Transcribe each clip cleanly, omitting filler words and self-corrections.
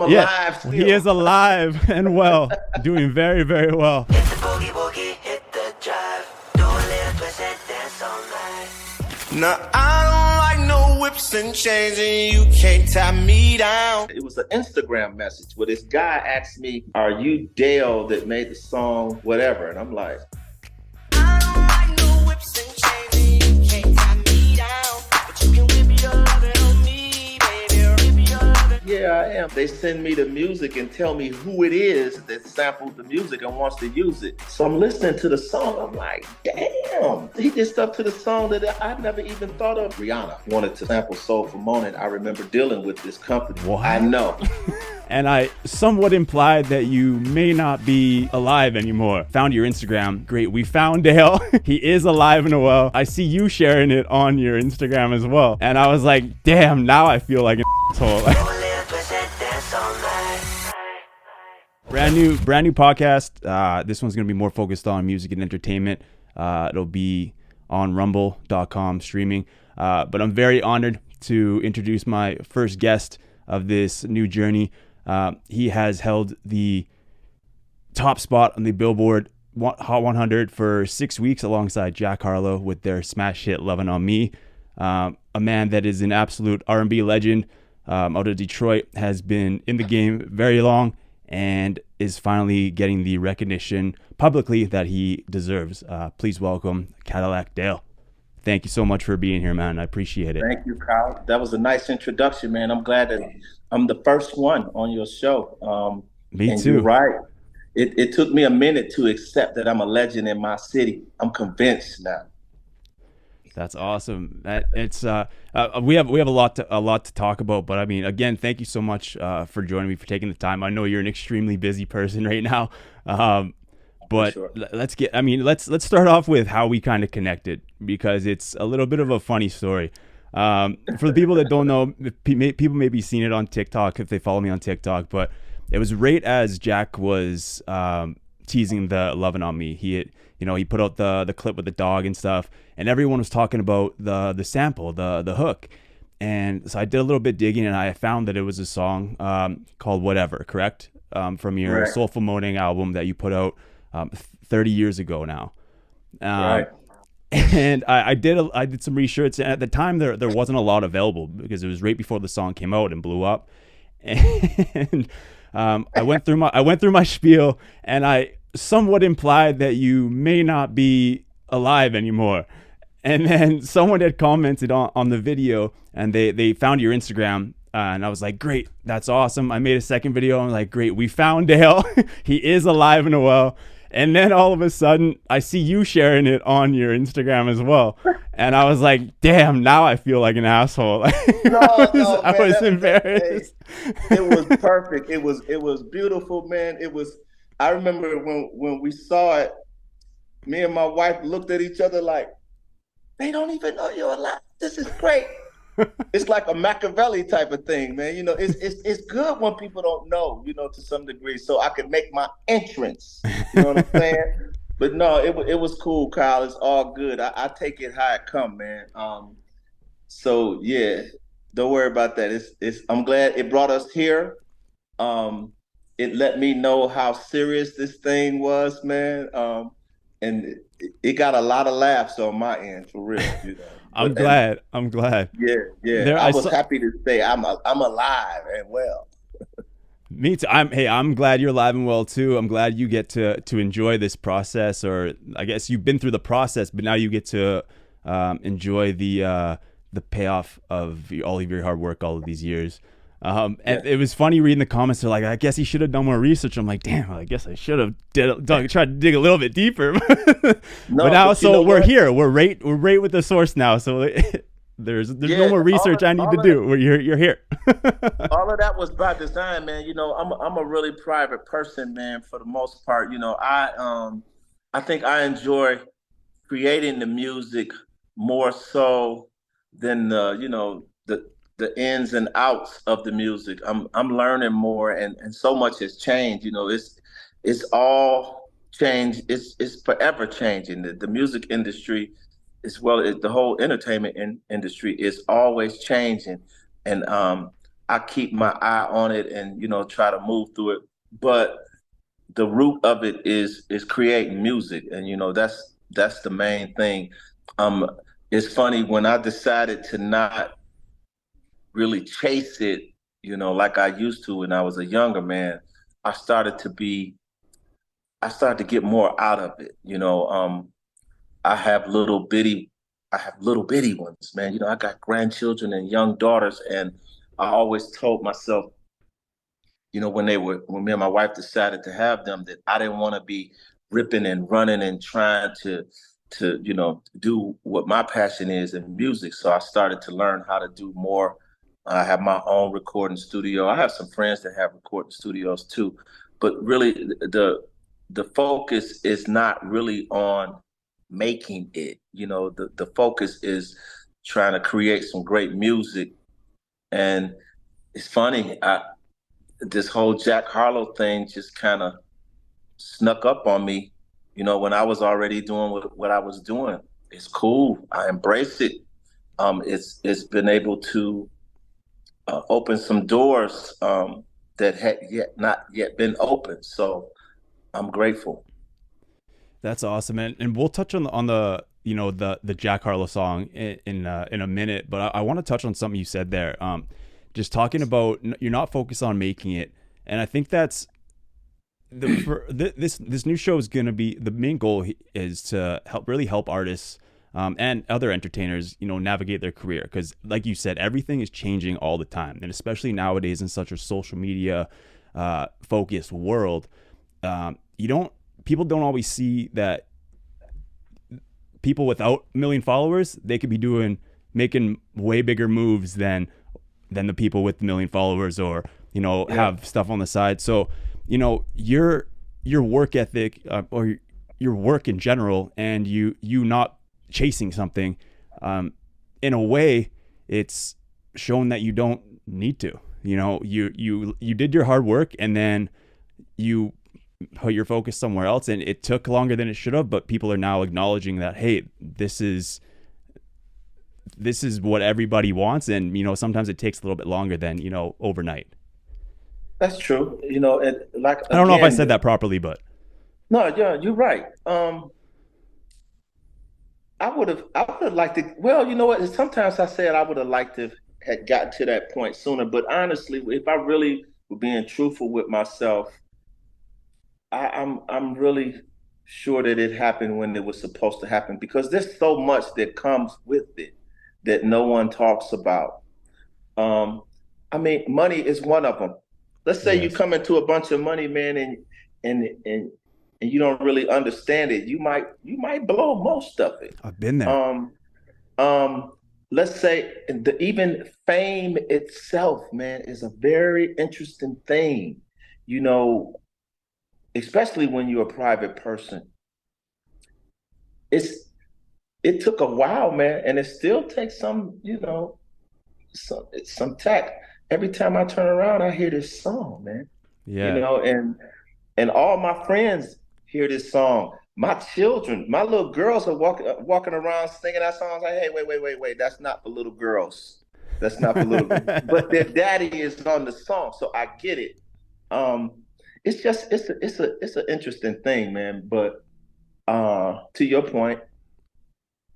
Yeah, alive still. he is alive and well, doing very, very well. Hit the boogie woogie, hit the drive. Do a little twist and dance all night. Now I don't like no whips and chains, and you can't tie me down. It was an Instagram message where this guy asked me, "Are you Dale that made the song whatever?" And I'm like, I don't like no whips and chains, and you can't tie me down. But you can whip your lovin' on me, baby, whip your lovin'. "Yeah, I am." They send me the music and tell me who it is that sampled the music and wants to use it. So I'm listening to the song. I'm like, damn, he did stuff to the song that I've never even thought of. Rihanna wanted to sample Soulful Moaning. I remember dealing with this company. What? I know. And I somewhat implied that you may not be alive anymore. Found your Instagram. Great, we found Dale. He is alive and well. I see you sharing it on your Instagram as well. And I was like, damn, now I feel like an asshole. Do a little twist and dance all night. Brand new podcast. This one's gonna be more focused on music and entertainment. It'll be on rumble.com streaming. But I'm very honored to introduce my first guest of this new journey. He has held the top spot on the Billboard Hot 100 for 6 weeks alongside Jack Harlow with their smash hit Lovin On Me. A man that is an absolute R&B legend out of Detroit, has been in the game very long and is finally getting the recognition publicly that he deserves. Please welcome Cadillac Dale. Thank you so much for being here, man. I appreciate it. Thank you, Kyle. That was a nice introduction, man. I'm glad that I'm the first one on your show. Me too. You're right. It took me a minute to accept that I'm a legend in my city. I'm convinced now. That's awesome. We have a lot to talk about, but I mean, again, thank you so much for joining me, for taking the time. I know you're an extremely busy person right now. But sure. let's start off with how we kind of connected, because it's a little bit of a funny story. For the people that don't know, people may be seeing it on TikTok if they follow me on TikTok, but it was right as Jack was teasing the Lovin' On Me. He put out the clip with the dog and stuff, and everyone was talking about the sample, the hook. And so I did a little bit digging, and I found that it was a song called Whatever, correct? From your Right. Soulful Moaning album that you put out 30 years ago now. Right. And I did some research, and at the time there wasn't a lot available because it was right before the song came out and blew up. And I went through my spiel, and I somewhat implied that you may not be alive anymore. And then someone had commented on the video, and they found your Instagram. And I was like, great, that's awesome. I made a second video. I'm like, great, we found Dale. He is alive and well. And then all of a sudden, I see you sharing it on your Instagram as well. And I was like, damn, now I feel like an asshole. I was embarrassed. It was perfect. It was beautiful, man. I remember when we saw it, me and my wife looked at each other like, they don't even know you're alive. This is great. It's like a Machiavelli type of thing, man. It's good when people don't know, to some degree, so I could make my entrance. You know what I'm saying? But no, it was cool, Kyle. It's all good. I take it how it come, man. So yeah, don't worry about that. I'm glad it brought us here. It let me know how serious this thing was, man. And it got a lot of laughs on my end, for real. I'm glad. Yeah. I was happy to say I'm alive and well. Me too. I'm glad you're alive and well too. I'm glad you get to enjoy this process, or I guess you've been through the process, but now you get to enjoy the payoff of all of your hard work all of these years. And it was funny reading the comments. They're like, I guess he should have done more research. I'm like, damn, I guess I should have tried to dig a little bit deper. But now, we're here. We're right with the source now. So there's no more research I need to do. You're here. All of that was by design, man. I'm a really private person, man. For the most part, I think I enjoy creating the music more so than the ins and outs of the music. I'm learning more, and so much has changed. It's all changed. It's forever changing. The music industry, as well as the whole entertainment industry, is always changing. And I I keep my eye on it and, you know, try to move through it. But the root of it is creating music, and you know that's the main thing. Um, it's funny when I decided to not really chase it, you know, like I used to when I was a younger man. I started to be, I started to get more out of it. You know, I have little bitty, I have little bitty ones, man. You know, I got grandchildren and young daughters, and I always told myself, you know, when me and my wife decided to have them, that I didn't want to be ripping and running and trying to, you know, do what my passion is in music. So I started to learn how to do more. I have my own recording studio. I have some friends that have recording studios too, but really the focus is not really on making it. You know, the focus is trying to create some great music. And it's funny, this whole Jack Harlow thing just kind of snuck up on me, you know, when I was already doing what I was doing. It's cool. I embrace it. It's been able to open some doors that had not yet been opened. So I'm grateful. That's awesome, and we'll touch on the you know the Jack Harlow song in a minute, but I want to touch on something you said there. Just talking about you're not focused on making it, and I think that's this new show is going to be, the main goal is to help artists and other entertainers, you know, navigate their career, because like you said, everything is changing all the time, and especially nowadays in such a social media focused world, people don't always see that people without a million followers, they could be making way bigger moves than the people with a million followers, or you know, have stuff on the side. So you know, your work ethic or your work in general, and you not chasing something, in a way, it's shown that you don't need to. You know, you did your hard work, and then you put your focus somewhere else, and it took longer than it should have, but people are now acknowledging that, hey, this is what everybody wants, and you know, sometimes it takes a little bit longer than, you know, overnight. That's true. You know, and like, I don't know if I said that properly, but no, yeah, you're right. I would have liked to. Well, you know what? Sometimes I said I would have liked to had gotten to that point sooner. But honestly, if I really were being truthful with myself, I'm really sure that it happened when it was supposed to happen, because there's so much that comes with it that no one talks about. I mean, money is one of them. Let's say you come into a bunch of money, man, and you don't really understand it. You might blow most of it. I've been there. Let's say even fame itself, man, is a very interesting thing. You know, especially when you're a private person. It took a while, man, and it still takes some, you know, some tact. Every time I turn around, I hear this song, man. Yeah. You know, and all my friends hear this song. My children, my little girls are walking around singing that song. I was like, hey, wait, that's not for little girls. That's not for little girls. But their daddy is on the song, so I get it. It's an interesting thing, man. But to your point,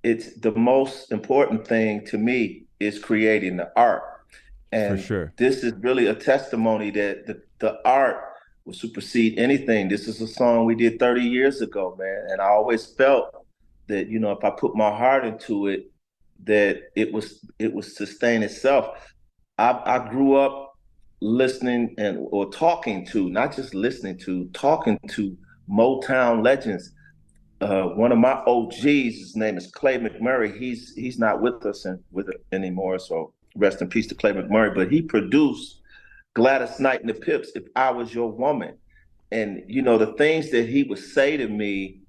it's the most important thing to me is creating the art. And for sure, this is really a testimony that the art will supersede anything. This is a song we did 30 years ago, man. And I always felt that, you know, if I put my heart into it, that it would sustain itself. I grew up listening or talking to, not just listening to, talking to MowTown legends. One of my OGs, his name is Clay McMurray. He's not with us anymore, so rest in peace to Clay McMurray. But he produced Gladys Knight and the Pips, If I Was Your Woman. And, you know, the things that he would say to me,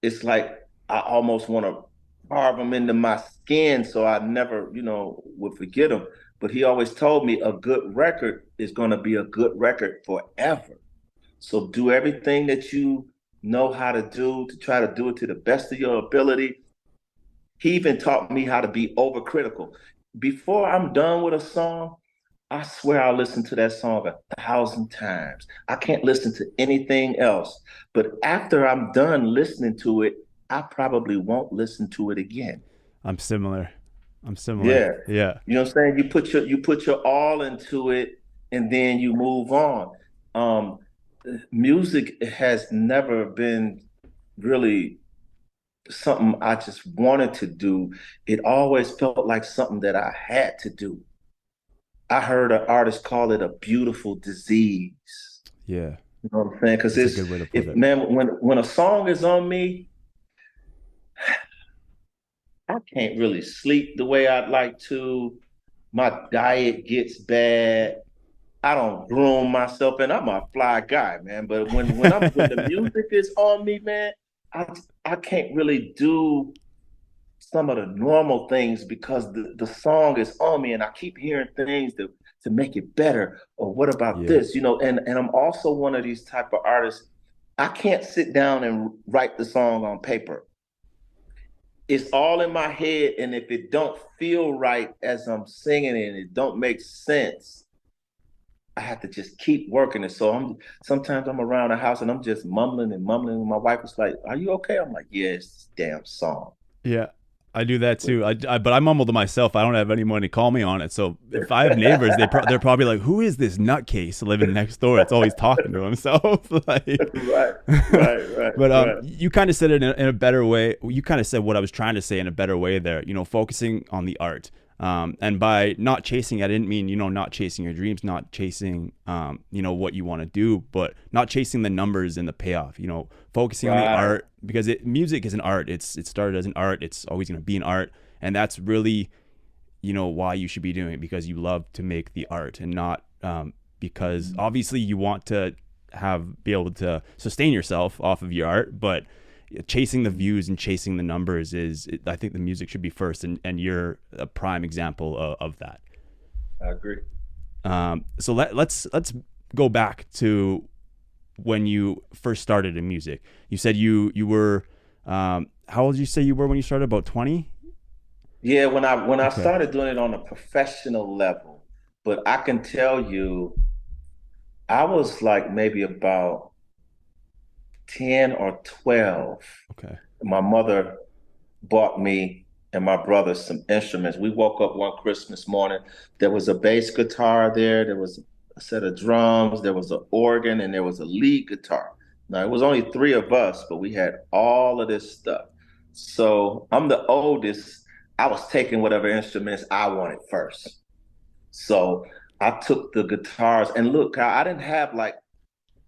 it's like I almost want to carve them into my skin so I never, you know, would forget them. But he always told me a good record is going to be a good record forever. So do everything that you know how to do to try to do it to the best of your ability. He even taught me how to be overcritical. Before I'm done with a song, I swear I'll listen to that song 1,000 times. I can't listen to anything else. But after I'm done listening to it, I probably won't listen to it again. I'm similar. I'm similar. Yeah. Yeah. You know what I'm saying? You put your all into it and then you move on. Um, Music has never been really something I just wanted to do. It always felt like something that I had to do. I heard an artist call it a beautiful disease. Yeah. You know what I'm saying? Because That's a good way to put if it. man, when a song is on me, I can't really sleep the way I'd like to. My diet gets bad. I don't groom myself, and I'm a fly guy, man. But when the music is on me, man, I I can't really do some of the normal things because the song is on me and I keep hearing things to make it better. Or what about Yeah. this? And I'm also one of these type of artists. I can't sit down and write the song on paper. It's all in my head, and if it don't feel right as I'm singing it and it don't make sense, I have to just keep working it. So sometimes I'm around the house and I'm just mumbling and mumbling. And my wife was like, "Are you okay?" I'm like, "Yeah, it's this damn song." Yeah. I do that too. But I mumble to myself. I don't have anyone to call me on it. So if I have neighbors, they're probably like, "Who is this nutcase living next door? It's always talking to himself." Like, Right. but you kind of said it in a better way. You kind of said what I was trying to say in a better way there. Focusing on the art. And by not chasing, I didn't mean, not chasing your dreams, not chasing, what you want to do, but not chasing the numbers and the payoff, focusing on the art, because music is an art. It started as an art. It's always going to be an art. And that's really, why you should be doing it, because you love to make the art and not, because obviously you want to be able to sustain yourself off of your art, but chasing the views and chasing the numbers I think the music should be first, and you're a prime example of that. I agree. So let's go back to when you first started in music. You said you were how old did you say you were when you started? About 20? Yeah, when I Okay. started doing it on a professional level, but I can tell you, I was like maybe about 10 or 12. Okay. My mother bought me and my brother some instruments. We woke up one Christmas morning. There was a bass guitar there. There was a set of drums. There was an organ, and there was a lead guitar. Now, it was only three of us, but we had all of this stuff. So I'm the oldest. I was taking whatever instruments I wanted first. So I took the guitars, and look, I didn't have like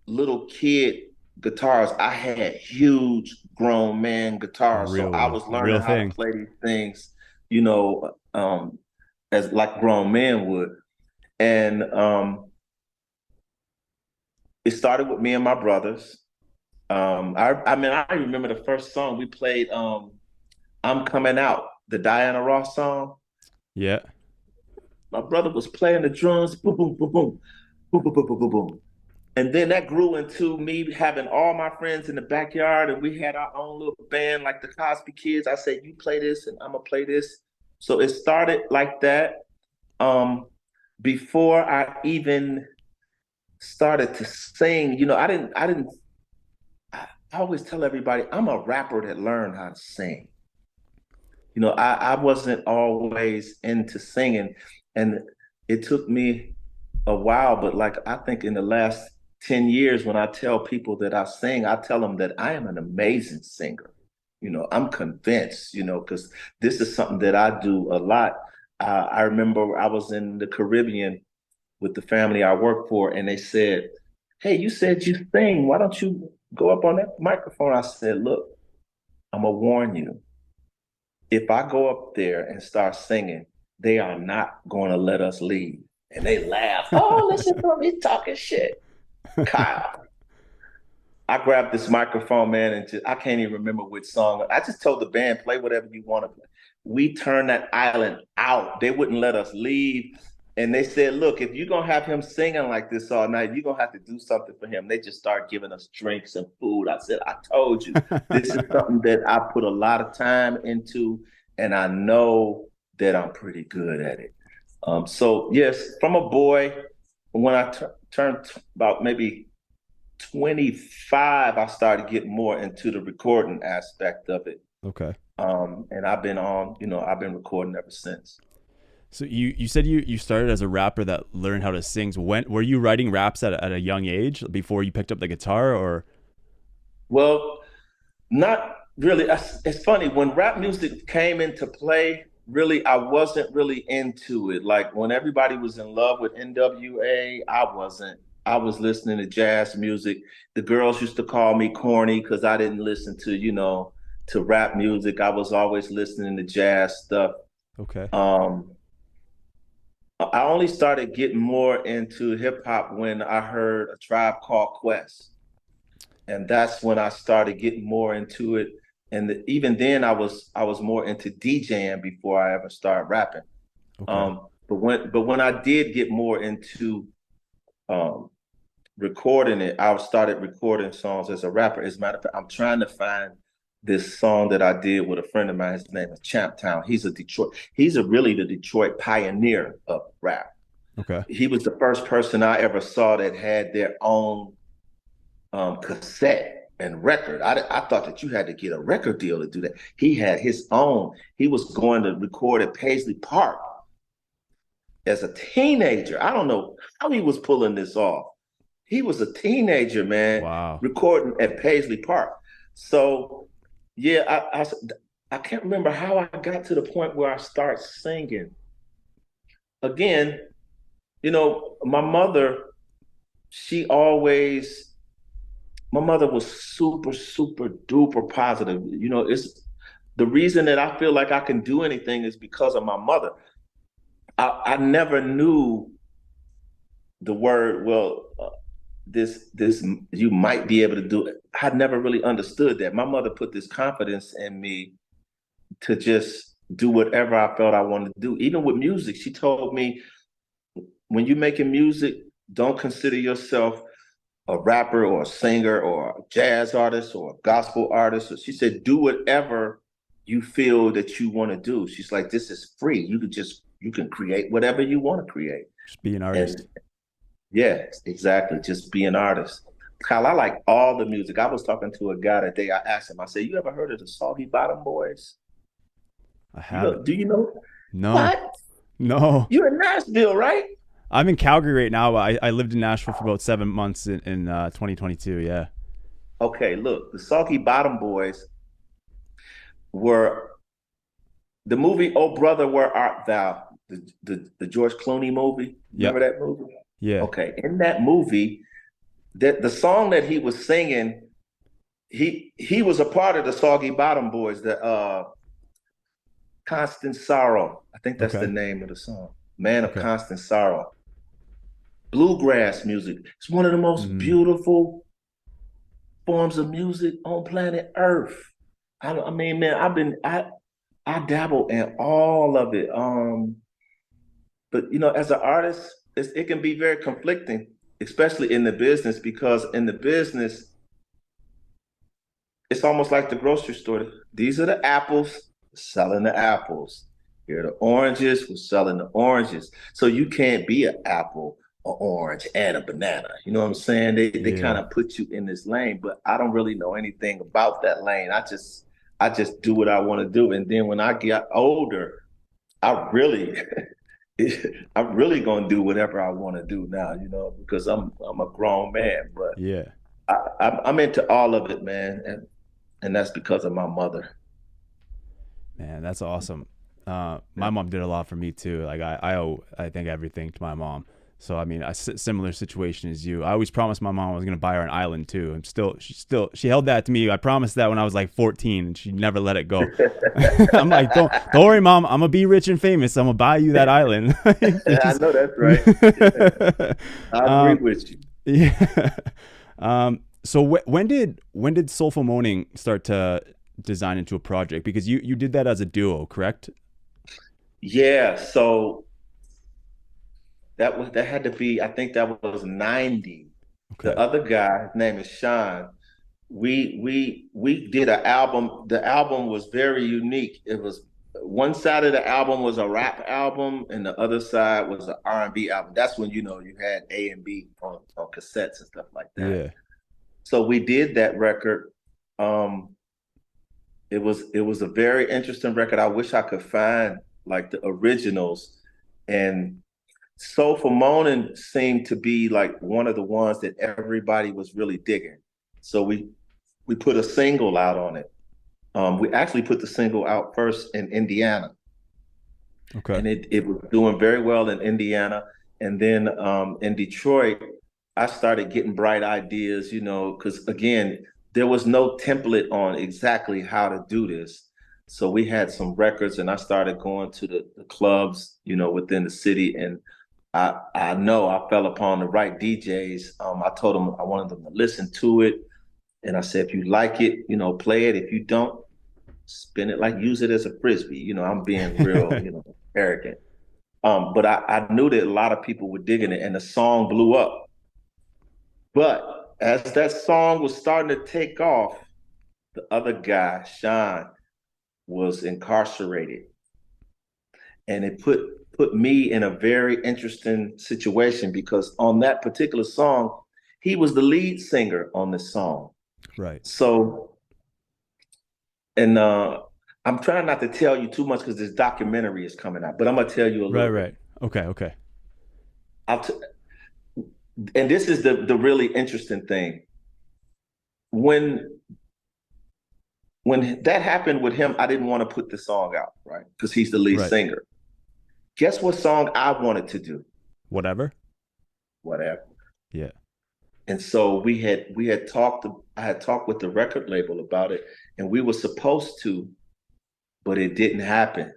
little kid guitars. I had huge grown man guitars. So I was A real learning how to thing. play these things, as like grown men would. And it started with me and my brothers. I mean, I remember the first song we played, I'm Coming Out, the Diana Ross song. Yeah. My brother was playing the drums, boom, boom, boom, boom, boom, boom, boom, boom, boom, boom. And then that grew into me having all my friends in the backyard, and we had our own little band like the Cosby Kids. I said, "You play this, and I'm gonna play this." So it started like that. Um, Before I even started to sing, I always tell everybody I'm a rapper that learned how to sing. I wasn't always into singing, and it took me a while, but like I think in the last 10 years, when I tell people that I sing, I tell them that I am an amazing singer. I'm convinced, because this is something that I do a lot. I remember I was in the Caribbean with the family I work for, and they said, "Hey, you said you sing. Why don't you go up on that microphone?" I said, "Look, I'm going to warn you. If I go up there and start singing, they are not going to let us leave." And they laugh. "Oh, listen to him. He's talking shit." Kyle, I grabbed this microphone, man, and I can't even remember which song. I just told the band, "Play whatever you want to play." We turned that island out. They wouldn't let us leave. And they said, "Look, if you're going to have him singing like this all night, you're going to have to do something for him." They just started giving us drinks and food. I said, "I told you, this is something that I put a lot of time into, and I know that I'm pretty good at it." So yes, from a boy, when I turned about maybe 25, I started getting more into the recording aspect of it. Okay. And I've been on, I've been recording ever since. So you said you started as a rapper that learned how to sing. So when were you writing raps at a young age before you picked up the guitar, or? Well, not really. It's funny when rap music came into play. Really, I wasn't really into it. Like when everybody was in love with NWA, I wasn't. I was listening to jazz music. The girls used to call me corny because I didn't listen to, to rap music. I was always listening to jazz stuff. Okay. I only started getting more into hip hop when I heard A Tribe Called Quest, and that's when I started getting more into it. And even then, I was more into DJing before I ever started rapping. Okay. But when I did get more into um, recording it, I started recording songs as a rapper. As a matter of fact, I'm trying to find this song that I did with a friend of mine. His name is Champtown. He's really the Detroit pioneer of rap. Okay. He was the first person I ever saw that had their own cassette and record. I thought that you had to get a record deal to do that. He had his own. He was going to record at Paisley Park as a teenager. I don't know how he was pulling this off. He was a teenager, man, Wow. recording at Paisley Park. So, yeah, I can't remember how I got to the point where I start singing. Again, my mother, she always, my mother was super, super duper positive. It's the reason that I feel like I can do anything is because of my mother. I never knew the word, well, this you might be able to do it. I never really understood that. My mother put this confidence in me to just do whatever I felt I wanted to do. Even with music, she told me, when you're making music, don't consider yourself a rapper or a singer or a jazz artist or a gospel artist. So she said, do whatever you feel that you want to do. She's like, this is free. You can create whatever you want to create. Just be an artist. And yeah, exactly. Just be an artist. Kyle, I like all the music. I was talking to a guy today. I asked him, I said, you ever heard of the Soggy Bottom Boys? I haven't. Do you know? No. What? No. You're in Nashville, right? I'm in Calgary right now, but I lived in Nashville for about 7 months in 2022. Yeah. Okay, look, the Soggy Bottom Boys were the movie Oh Brother, Where Art Thou? The George Clooney movie. Remember that movie? Yeah. Okay, in that movie, that the song that he was singing, he was a part of the Soggy Bottom Boys, the Constant Sorrow. I think that's the name of the song. Man of Constant Sorrow. Bluegrass music. It's one of the most beautiful forms of music on planet Earth. I mean, man, I dabble in all of it. But as an artist, it can be very conflicting, especially in the business, because in the business, it's almost like the grocery store. These are the apples, selling the apples. Here are the oranges, we're selling the oranges. So you can't be an apple, an orange, and a banana. You know what I'm saying? They kind of put you in this lane, but I don't really know anything about that lane. I just do what I want to do. And then when I get older, I'm really gonna do whatever I want to do now, because I'm a grown man. But Yeah. I'm into all of it, man, and that's because of my mother. Man, that's awesome. My mom did a lot for me too. Like I owe, I think, everything to my mom. So I mean, a similar situation as you. I always promised my mom I was gonna buy her an island too. And she held that to me. I promised that when I was like 14, and she never let it go. I'm like, don't worry, mom. I'm gonna be rich and famous. I'm gonna buy you that island. I know that's right. I agree with you. Yeah. So when did Soulful Moaning start to design into a project? Because you did that as a duo, correct? Yeah. So that had to be, I think that was 90. Okay. The other guy, his name is Shawn. We did an album. The album was very unique. It was one side of the album was a rap album, and the other side was an R&B album. That's when you had A and B on cassettes and stuff like that. Yeah. So we did that record. It was a very interesting record. I wish I could find like the originals, and Soulful Moaning seemed to be like one of the ones that everybody was really digging. So we put a single out on it. We actually put the single out first in Indiana. Okay. And it was doing very well in Indiana. And then in Detroit, I started getting bright ideas, because again, there was no template on exactly how to do this. So we had some records, and I started going to the clubs, within the city. And I know I fell upon the right DJs. I told them I wanted them to listen to it. And I said, if you like it, play it. If you don't, spin it, like use it as a Frisbee. I'm being real, arrogant. But I knew that a lot of people were digging it, and the song blew up. But as that song was starting to take off, the other guy, Shawn, was incarcerated. And it put me in a very interesting situation, because on that particular song, he was the lead singer on this song. Right. So, and I'm trying not to tell you too much because this documentary is coming out, but I'm gonna tell you a little bit. Right. Okay. And this is the really interesting thing. When that happened with him, I didn't want to put the song out, right? Because he's the lead singer. Guess what song I wanted to do? Whatever. Yeah. And so I had talked with the record label about it, and we were supposed to, but it didn't happen.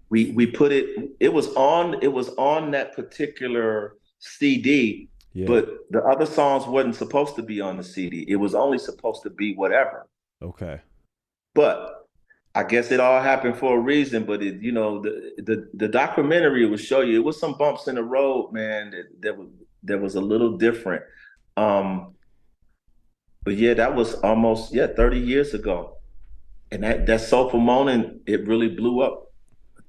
We put it was on that particular CD, but the other songs wasn't supposed to be on the CD. It was only supposed to be whatever. Okay. But I guess it all happened for a reason. But the documentary will show you it was some bumps in the road, man. That was a little different. But yeah, that was almost 30 years ago, and that Soulful Moaning, it really blew up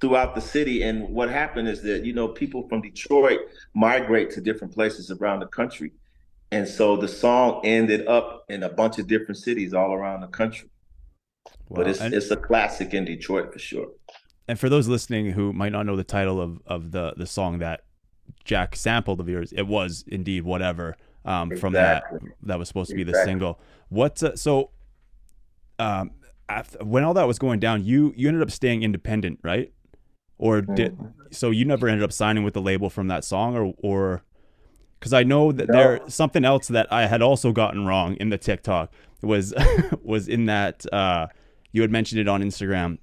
throughout the city. And what happened is that people from Detroit migrate to different places around the country, and so the song ended up in a bunch of different cities all around the country. Wow. But it's a classic in Detroit for sure. And for those listening who might not know the title of the song that Jack sampled of yours, it was indeed Whatever. From that was supposed to be the single. When all that was going down, you ended up staying independent, right? Or so you never ended up signing with the label from that song, or because I know that there's something else that I had also gotten wrong in the TikTok was in that you had mentioned it on Instagram,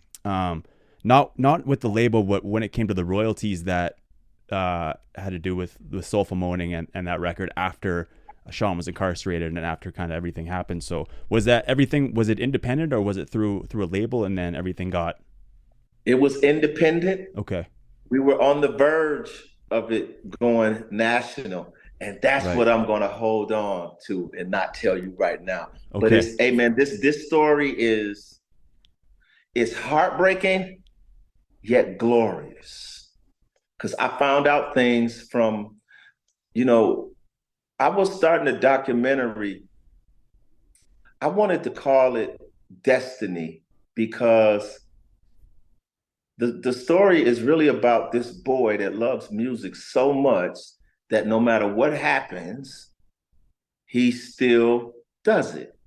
not with the label, but when it came to the royalties that had to do with Soulful Moaning and that record after Shawn was incarcerated and after kind of everything happened. So was it independent, or was it through a label and then everything got? It was independent. Okay. We were on the verge of it going national, and that's what I'm going to hold on to and not tell you right now. Okay. But hey man, this story is heartbreaking yet glorious. Because I found out things from, I was starting a documentary. I wanted to call it Destiny, because the story is really about this boy that loves music so much that no matter what happens, he still does it.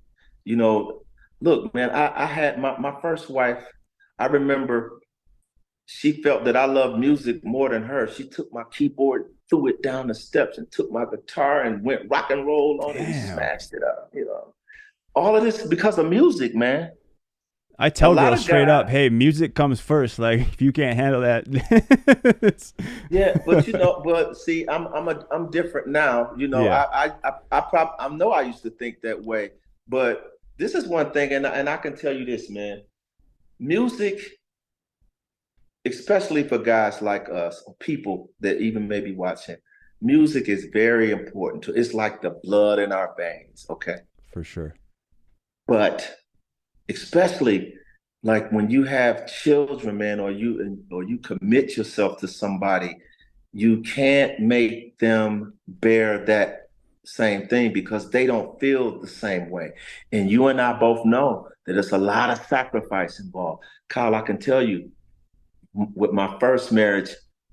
Look, man, I had my first wife. I remember she felt that I loved music more than her. She took my keyboard, threw it down the steps, and took my guitar and went rock and roll on it and smashed it up. All of this is because of music, man. I tell girls straight up, hey, music comes first. Like, if you can't handle that. Yeah, but but see, I'm different now. I know I used to think that way, but this is one thing, and I can tell you this, man. Music, especially for guys like us, or people that even may be watching, music is very important. It's like the blood in our veins, okay? For sure. But especially like when you have children, man, or you commit yourself to somebody, you can't make them bear that same thing because they don't feel the same way. And you and I both know that there's a lot of sacrifice involved. Kyle, I can tell you, with my first marriage,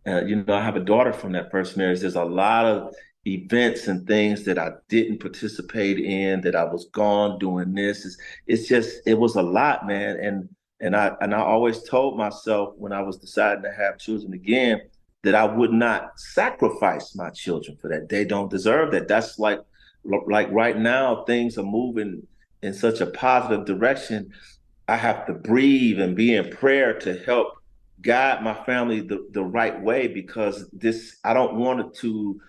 I have a daughter from that first marriage. There's a lot of events and things that I didn't participate in, that I was gone doing this. It was a lot, man. And I always told myself when I was deciding to have children again that I would not sacrifice my children for that. They don't deserve that. That's like right now, things are moving in such a positive direction. I have to breathe and be in prayer to help guide my family the right way, because I don't want it to,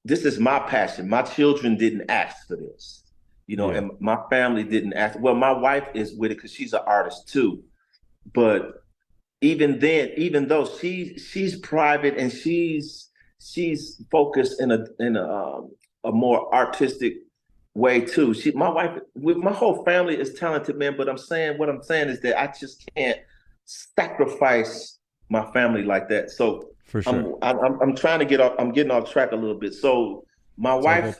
this is my passion. My children didn't ask for this, and my family didn't ask. Well, my wife is with it because she's an artist too. But even then, even though she's private and she's focused in a more artistic way too. My wife, with my whole family is talented, man. But what I'm saying is that I just can't sacrifice my family like that. So For sure. I'm trying to get off. I'm getting off track a little bit. So my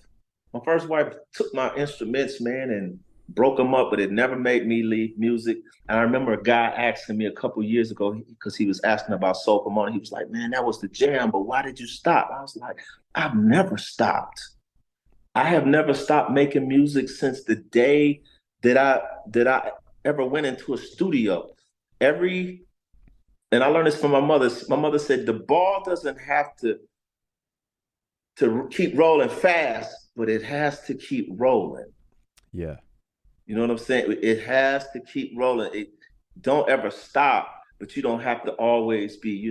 first wife took my instruments, man, and broke them up, but it never made me leave music. And I remember a guy asking me a couple years ago, because he was asking about Soulful Moaning. He was like, "Man, that was the jam, but why did you stop?" I was like, "I've never stopped. I have never stopped making music since the day that I ever went into a studio. And I learned this from my mother. My mother said the ball doesn't have to keep rolling fast, but it has to keep rolling." Yeah. You know what I'm saying? It has to keep rolling. Don't ever stop, but you don't have to always be,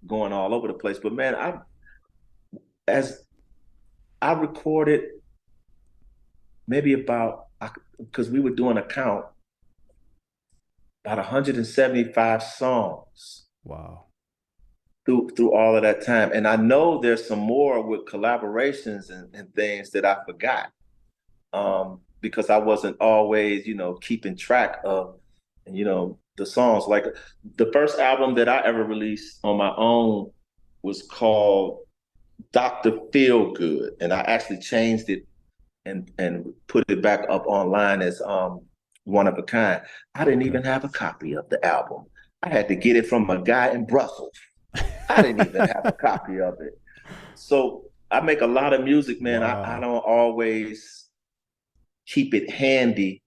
going all over the place. But man, as I recorded maybe because we were doing a count, about 175 songs. Wow. Through all of that time. And I know there's some more with collaborations and things that I forgot. Because I wasn't always, keeping track of, the songs. Like the first album that I ever released on my own was called Dr. Feel Good. And I actually changed it and put it back up online as One of a Kind. I didn't even have a copy of the album. I had to get it from a guy in Brussels. I didn't even have a copy of it. So I make a lot of music, man. Wow. I don't always keep it handy,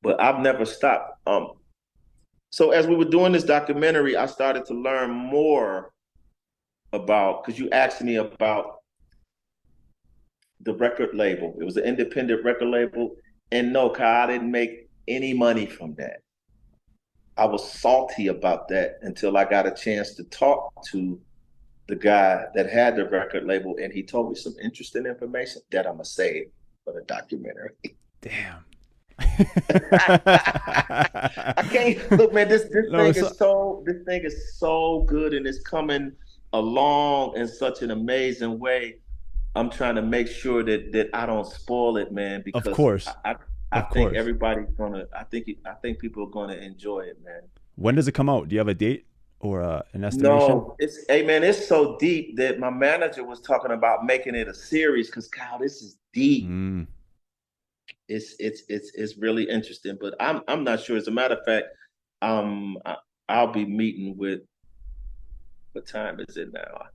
but I've never stopped. So as we were doing this documentary, I started to learn more because you asked me about the record label. It was an independent record label. And no, Kyle, I didn't make any money from that. I was salty about that until I got a chance to talk to the guy that had the record label, and he told me some interesting information that I'm gonna save for the documentary. Damn. I can't look, man. This thing is so good, and it's coming along in such an amazing way. I'm trying to make sure that I don't spoil it, man. Because of course, I think everybody's gonna. I think people are gonna enjoy it, man. When does it come out? Do you have a date or an estimation? No, it's so deep that my manager was talking about making it a series. Because Kyle, this is deep. It's really interesting, but I'm not sure. As a matter of fact, I'll be meeting with. What time is it now?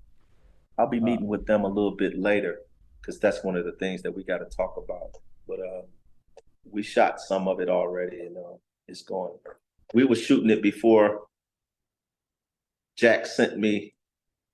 I'll be meeting with them a little bit later, because that's one of the things that we got to talk about. But we shot some of it already, and it's going. We were shooting it before Jack sent me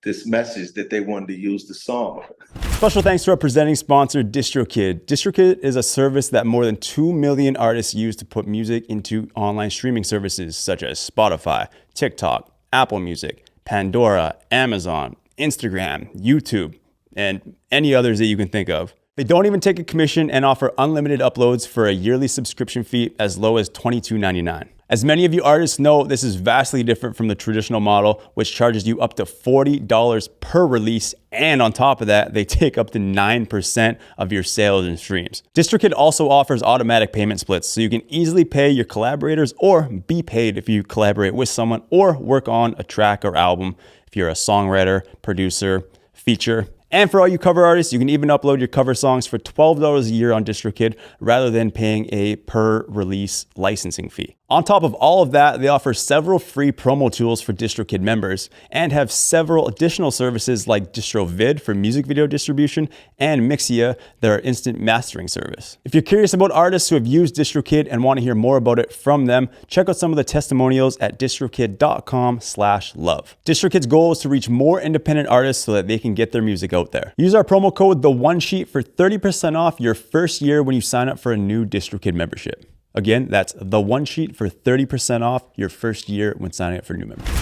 this message that they wanted to use the song. Special thanks to our presenting sponsor, DistroKid. DistroKid is a service that more than 2 million artists use to put music into online streaming services such as Spotify, TikTok, Apple Music, Pandora, Amazon, Instagram, YouTube, and any others that you can think of. They don't even take a commission and offer unlimited uploads for a yearly subscription fee as low as $22.99. As many of you artists know, this is vastly different from the traditional model, which charges you up to $40 per release. And on top of that, they take up to 9% of your sales and streams. DistroKid also offers automatic payment splits, so you can easily pay your collaborators or be paid if you collaborate with someone or work on a track or album if you're a songwriter, producer, feature. And for all you cover artists, you can even upload your cover songs for $12 a year on DistroKid rather than paying a per release licensing fee. On top of all of that, they offer several free promo tools for DistroKid members and have several additional services like DistroVid for music video distribution and Mixia, their instant mastering service. If you're curious about artists who have used DistroKid and want to hear more about it from them, check out some of the testimonials at distrokid.com/love. DistroKid's goal is to reach more independent artists so that they can get their music out there. Use our promo code THE1SHEET for 30% off your first year when you sign up for a new DistroKid membership. Again, that's THE1SHEET for 30% off your first year when signing up for a new membership.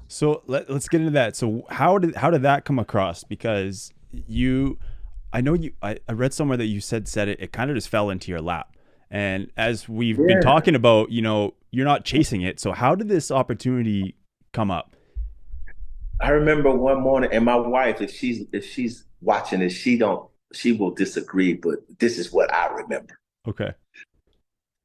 So let's get into that. So how did that come across? Because I read somewhere that you said it kind of just fell into your lap. And as we've been talking about, you're not chasing it. So how did this opportunity come up? I remember one morning, and my wife, if she's watching this, she will disagree, but this is what I remember. Okay.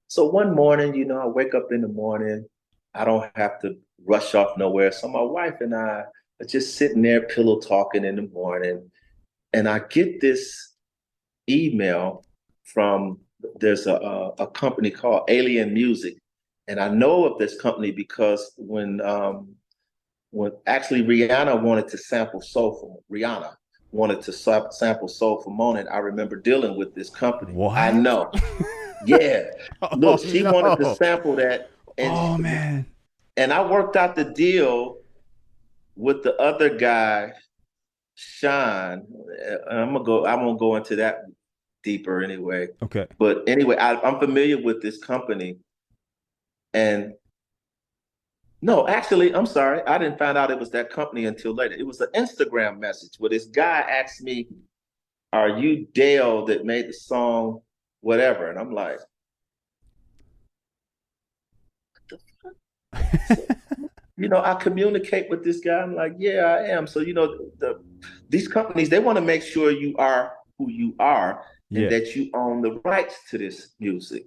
So one morning, I wake up in the morning. I don't have to rush off nowhere. So my wife and I are just sitting there pillow talking in the morning. And I get this email from, there's a company called Alien Music. And I know of this company because when actually Rihanna wanted to sample Soulful Moaning, I remember dealing with this company. What? I know. Yeah. Look, she wanted to sample that. And man. And I worked out the deal with the other guy, Shawn. I won't go into that deeper anyway. Okay. But anyway, I'm familiar with this company. And no, actually, I'm sorry. I didn't find out it was that company until later. It was an Instagram message where this guy asked me, "Are you Dale that made the song whatever?" And I'm like, what the fuck? So, I communicate with this guy. I'm like, yeah, I am. So, these companies, they want to make sure you are who you are and that you own the rights to this music.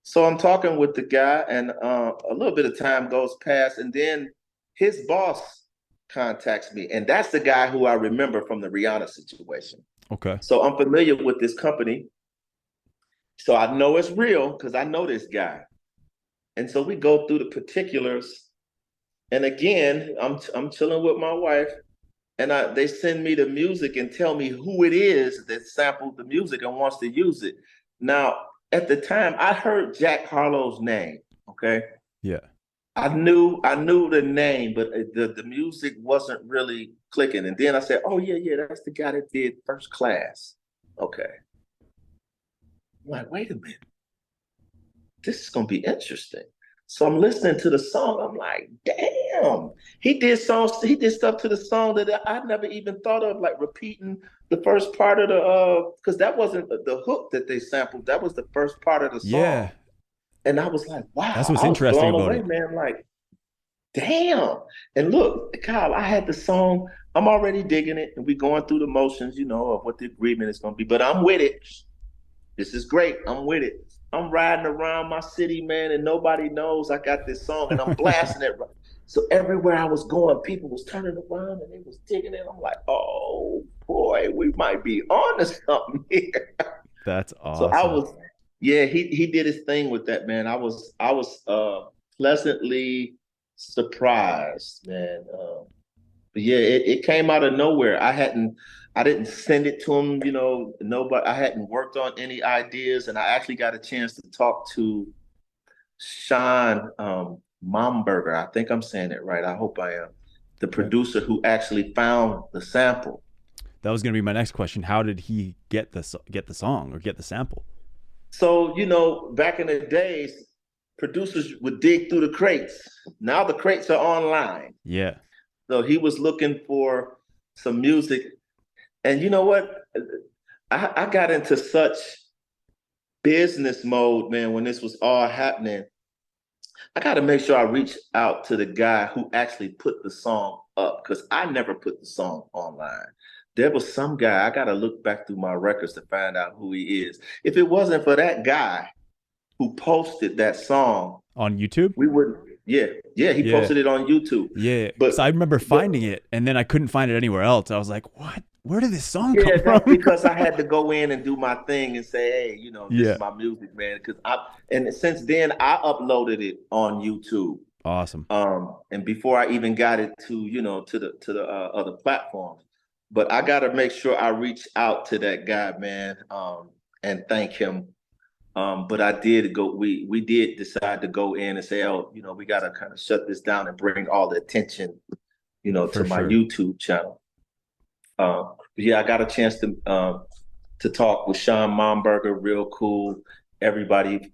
So I'm talking with the guy, and a little bit of time goes past, and then his boss contacts me, and that's the guy who I remember from the Rihanna situation. Okay. So I'm familiar with this company. So I know it's real because I know this guy. And so we go through the particulars. And again, I'm chilling with my wife, and they send me the music and tell me who it is that sampled the music and wants to use it. Now, at the time, I heard Jack Harlow's name. Okay. Yeah. I knew the name, but the music wasn't really clicking. And then I said, "Oh yeah, that's the guy that did First Class." Okay. I'm like, wait a minute. This is gonna be interesting. So I'm listening to the song. I'm like, damn, he did stuff to the song that I never even thought of, like repeating the first part of the because that wasn't the hook that they sampled. That was the first part of the song. Yeah. And I was like, wow, that's what's interesting about it, man. Like, damn. And look, Kyle, I had the song. I'm already digging it, and we going through the motions, of what the agreement is gonna be. But I'm with it. This is great. I'm with it. I'm riding around my city, man, and nobody knows I got this song, and I'm blasting it. So everywhere I was going, people was turning around and they was digging it. I'm like, oh boy, we might be on to something here. That's awesome. So he did his thing with that, man. I was pleasantly surprised, man. But yeah, it came out of nowhere. I didn't send it to him, nobody. I hadn't worked on any ideas, and I actually got a chance to talk to Shawn Momberger. I think I'm saying it right. I hope I am. The producer who actually found the sample. That was going to be my next question. How did he get the song or get the sample? So, back in the days, producers would dig through the crates. Now the crates are online. Yeah. So he was looking for some music. And you know what? I got into such business mode, man, when this was all happening, I got to make sure I reach out to the guy who actually put the song up, because I never put the song online. There was some guy, I got to look back through my records to find out who he is. If it wasn't for that guy who posted that song On YouTube? we wouldn't. Yeah, he posted it on YouTube. Yeah, but so I remember finding it, and then I couldn't find it anywhere else. I was like, what? Where did this song yeah, come that's from? because I had to go in and do my thing and say, hey, this is my music, man. And since then I uploaded it on YouTube. Awesome. And before I even got it to the other platforms, but I got to make sure I reach out to that guy, man, and thank him. But I did go. We did decide to go in and say, oh, we got to kind of shut this down and bring all the attention, to my YouTube channel. I got a chance to talk with Sean Momberger, real cool. Everybody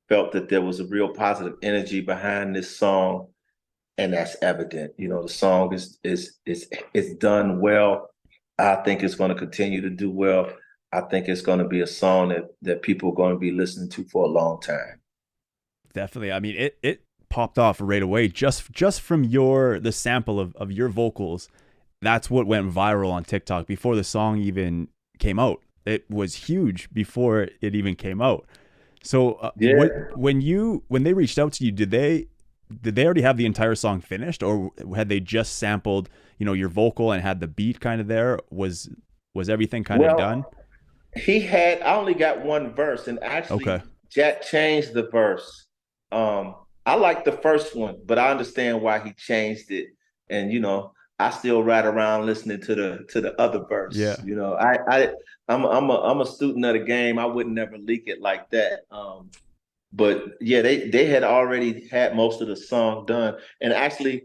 felt that there was a real positive energy behind this song, and that's evident. The song is done well. I think it's going to continue to do well. I think it's going to be a song that people are going to be listening to for a long time. Definitely. I mean, it popped off right away just from the sample of your vocals. That's what went viral on TikTok before the song even came out. It was huge before it even came out. So when they reached out to you, did they already have the entire song finished, or had they just sampled, your vocal and had the beat kind of there? Was everything kind of done? I only got one verse, and actually Jack changed the verse. I like the first one, but I understand why he changed it. And I still ride around listening to the other verse. Yeah. I'm a student of the game. I would never leak it like that. But yeah, they had already had most of the song done. And actually,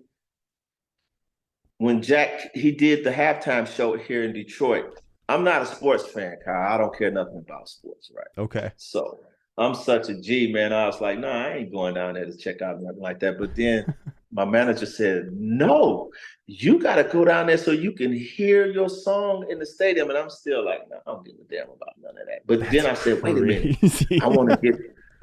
when Jack he did the halftime show here in Detroit, I'm not a sports fan, Kyle. I don't care nothing about sports, right? Okay. So I'm such a G, man. I was like, no, I ain't going down there to check out nothing like that. But then my manager said, no, you got to go down there so you can hear your song in the stadium. And I'm still like, no, I don't give a damn about none of that. But then I said, wait a minute,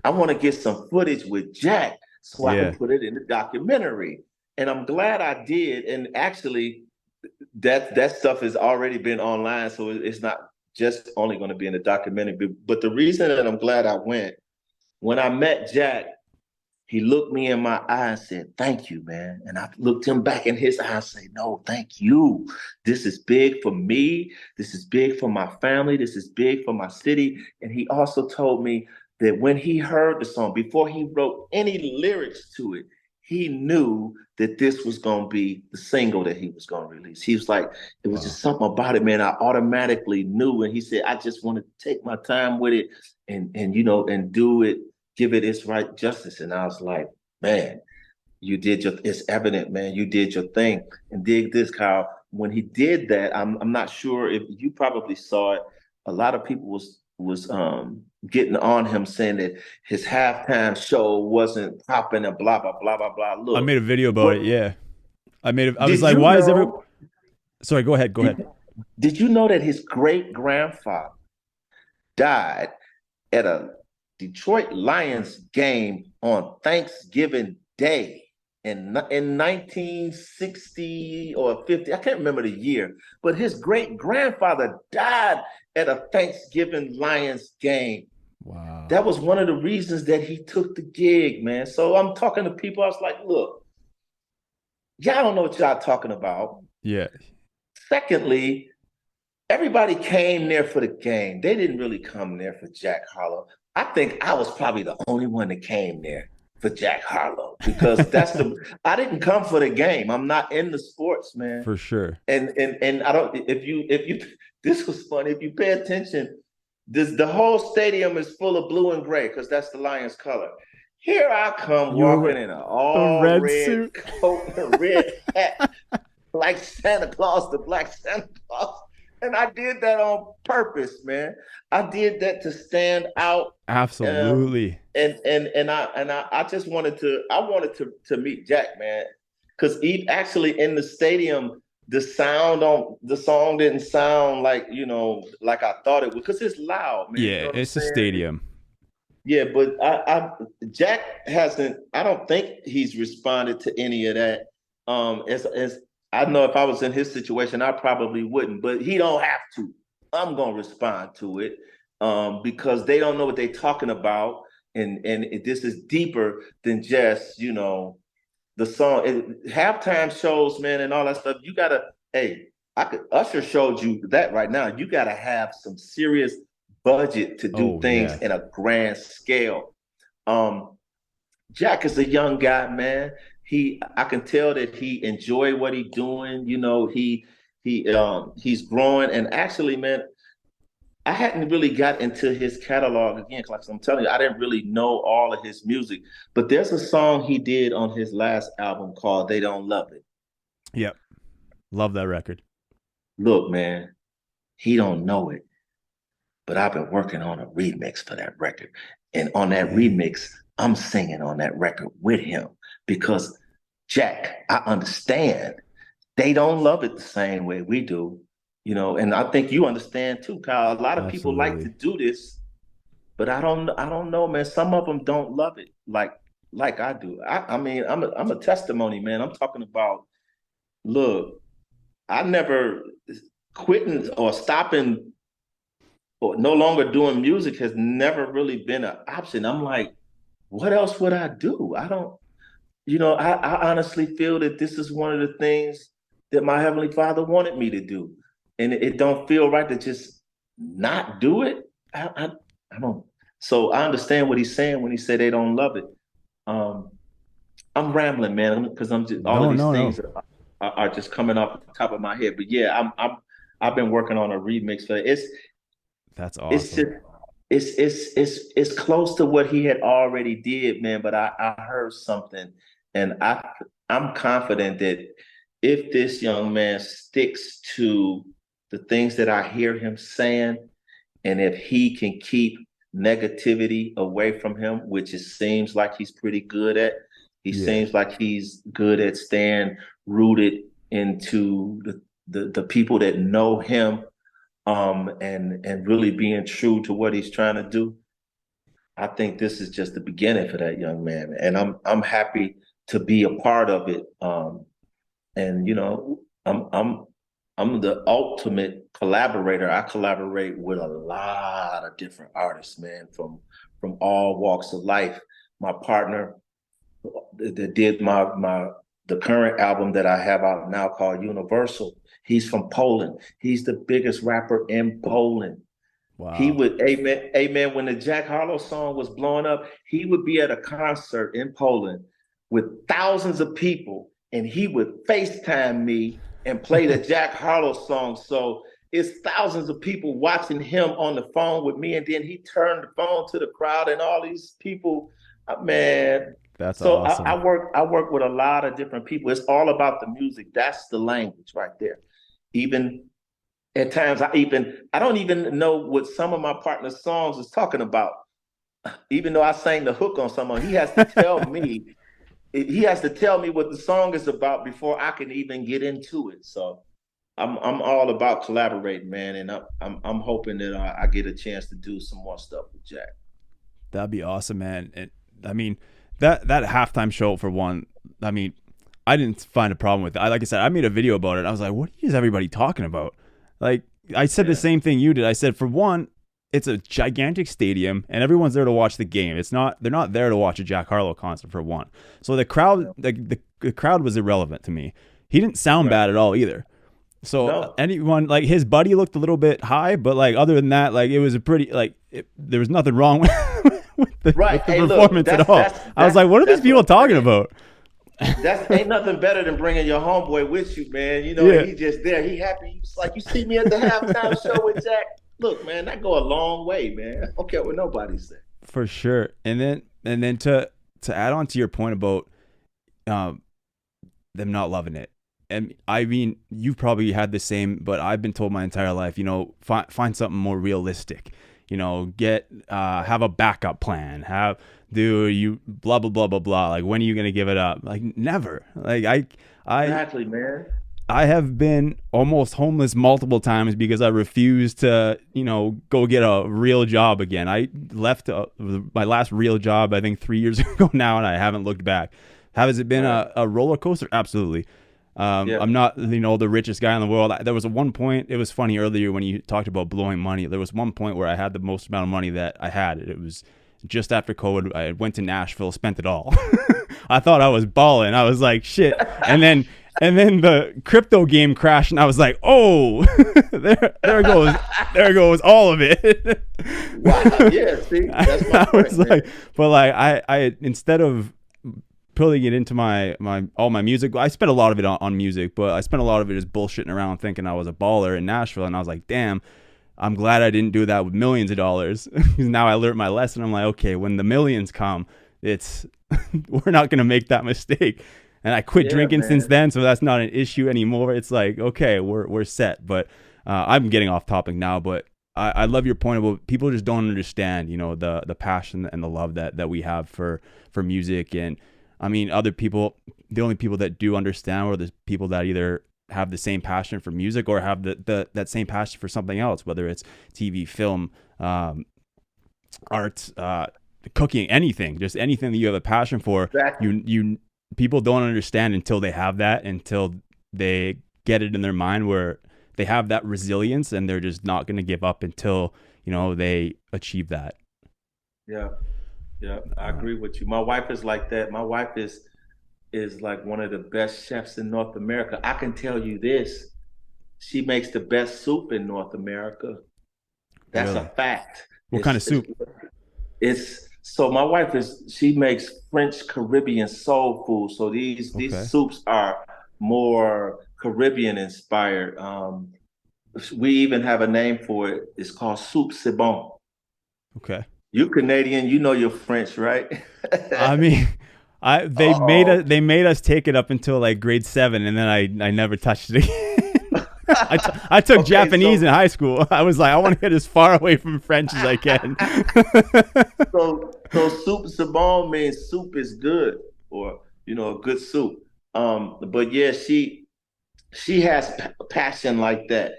I want to get some footage with Jack so I can put it in the documentary. And I'm glad I did. And actually, that stuff has already been online, so it's not just only going to be in the documentary. But the reason that I'm glad I went, when I met Jack, he looked me in my eye and said, thank you, man. And I looked him back in his eye and said, no, thank you. This is big for me. This is big for my family. This is big for my city. And he also told me that when he heard the song, before he wrote any lyrics to it, he knew that this was going to be the single that he was going to release. He was like, it was just something about it, man. I automatically knew. And he said, I just want to take my time with it and do it, give it its right justice. And I was like, man, it's evident, man. You did your thing. And dig this, Kyle. When he did that, I'm not sure if you probably saw it. A lot of people was getting on him saying that his halftime show wasn't popping and blah, blah, blah, blah, blah. Look, I made a video about it. Yeah. I was like, why is everyone... Sorry, go ahead. Did you know that his great-grandfather died at a Detroit Lions game on Thanksgiving Day in 1960 or 50? I can't remember the year, but his great-grandfather died at a Thanksgiving Lions game. Wow. That was one of the reasons that he took the gig, man. So I'm talking to people. I was like, look, y'all don't know what y'all talking about. Yeah. Secondly, everybody came there for the game. They didn't really come there for Jack Harlow. I think I was probably the only one that came there for Jack Harlow, because I didn't come for the game. I'm not in the sports, man. For sure. And I don't, if you, this was funny. If you pay attention, the whole stadium is full of blue and gray because that's the Lions color. Here I come walking in an all red suit, coat and red hat, like Santa Claus, the black Santa Claus. And I did that on purpose, man. I did that to stand out. Absolutely. And I just wanted to meet Jack, man. Because actually in the stadium, the song didn't sound like I thought it would, because it's loud, man. Yeah, it's a stadium. Yeah, but Jack hasn't. I don't think he's responded to any of that. As I know, if I was in his situation, I probably wouldn't. But he don't have to. I'm gonna respond to it because they don't know what they're talking about, and this is deeper than just the song. Halftime shows, man, and all that stuff. You gotta. Hey, Usher showed you that right now. You gotta have some serious budget to do Oh things yeah. in a grand scale. Um, Jack is a young guy, man. I can tell that he enjoy what he's doing. He's growing, and actually, man, I hadn't really got into his catalog again. Like I'm telling you, I didn't really know all of his music, but there's a song he did on his last album called "They Don't Love It." Yep. Love that record. Look, man, he don't know it, but I've been working on a remix for that record. And on that remix, I'm singing on that record with him because Jack, I understand they don't love it the same way we do, and I think you understand too, Kyle. A lot of people like to Absolutely. do this, but I don't know, man. Some of them don't love it like I do. I mean, I'm a testimony, man. I'm talking about, look, I never quitting or stopping or no longer doing music has never really been an option. I'm like, what else would I do? I don't, I honestly feel that this is one of the things that my Heavenly Father wanted me to do. And it don't feel right to just not do it. I don't. So I understand what he's saying when he said they don't love it. Um, I'm rambling, man, because I'm just all of No, these no, no. things are just coming off the top of my head. But yeah, I've been working on a remix for it. That's It's awesome. just it's close to what he had already did, man. But I heard something, and I'm confident that if this young man sticks to the things that I hear him saying, and if he can keep negativity away from him, which it seems like he's pretty good at, he Yeah. seems like he's good at staying rooted into the people that know him, and really being true to what he's trying to do. I think this is just the beginning for that young man, and I'm happy to be a part of it. And I'm the ultimate collaborator. I collaborate with a lot of different artists, man, from all walks of life. My partner that did the current album that I have out now called Universal. He's from Poland. He's the biggest rapper in Poland. He Wow. would, amen. When the Jack Harlow song was blowing up, he would be at a concert in Poland with thousands of people, and he would FaceTime me and play the Jack Harlow song. So it's thousands of people watching him on the phone with me, and then he turned the phone to the crowd, and all these people, man. That's So awesome. I work with a lot of different people. It's all about the music. That's the language right there. Even at times, I don't even know what some of my partner's songs is talking about. Even though I sang the hook on someone, he has to tell me. He has to tell me what the song is about before I can even get into it. So I'm all about collaborating, man, and I'm hoping that I get a chance to do some more stuff with Jack. That'd be awesome, man. And I mean, that halftime show for one. I mean, I didn't find a problem with it. Like I said, I made a video about it. I was like, what is everybody talking about? Like I said the Yeah, same thing you did. I said, for one, it's a gigantic stadium and everyone's there to watch the game. They're not there to watch a Jack Harlow concert for one. So the crowd, yeah. the crowd was irrelevant to me. He didn't sound Right. bad at all either. So No, anyone, like, his buddy looked a little bit high, but like other than that, like, it was a pretty, like, there was nothing wrong with, right. with the Hey, look, performance at all. I was like, what are these that's what people I'm talking saying. about? That's ain't nothing better than bringing your homeboy with you, man. Yeah, And he just there. He happy. He's like, you see me at the halftime show with Jack. Look, man, that go a long way, man. I don't care what nobody say. for sure. And then to add on to your point about um them not loving it. And I mean, you've probably had the same, but I've been told my entire life, find something more realistic. Get have a backup plan. Have do you blah blah blah blah blah. Like, when are you gonna give it up? Like, never. Like I Exactly, man. I have been almost homeless multiple times because I refused to, go get a real job again. I left my last real job, I think 3 years ago now, and I haven't looked back. Has it been a roller coaster? Absolutely. I'm not, the richest guy in the world. There was one point, it was funny earlier when you talked about blowing money. There was one point where I had the most amount of money that I had. It was just after COVID. I went to Nashville, spent it all. I thought I was balling. I was like, shit. And then the crypto game crashed, and I was like, oh, there goes all of it. Wow. Yeah. See, that's my point, was like, but like I instead of putting it into all my music, I spent a lot of it on music, but I spent a lot of it just bullshitting around thinking I was a baller in Nashville, and I was like, damn, I'm glad I didn't do that with millions of dollars. Now I learned my lesson. I'm like, okay, when the millions come, we're not gonna make that mistake. And I quit drinking since then, so that's not an issue anymore. It's like, okay, we're set. But I'm getting off topic now, but I love your point about people just don't understand, the passion and the love that we have for music. And I mean, other people, the only people that do understand are the people that either have the same passion for music or have that same passion for something else, whether it's TV, film, art, cooking, anything, just anything that you have a passion for. Exactly. People don't understand until they have that, until they get it in their mind where they have that resilience, and they're just not going to give up until, they achieve that. Yeah. Yeah. I agree with you. My wife is like that. My wife is like one of the best chefs in North America. I can tell you this. She makes the best soup in North America. That's really? A fact. What kind of soup? So my wife she makes French Caribbean soul food. So these soups are more Caribbean inspired. We even have a name for it. It's called soup c'est bon. Okay. You Canadian, you're French, right? I mean, they made us take it up until like grade 7, and then I never touched it again. I took Japanese in high school. I was like, I want to get as far away from French as I can. so soup c'est bon means soup is good, or a good soup. But yeah, she has passion like that.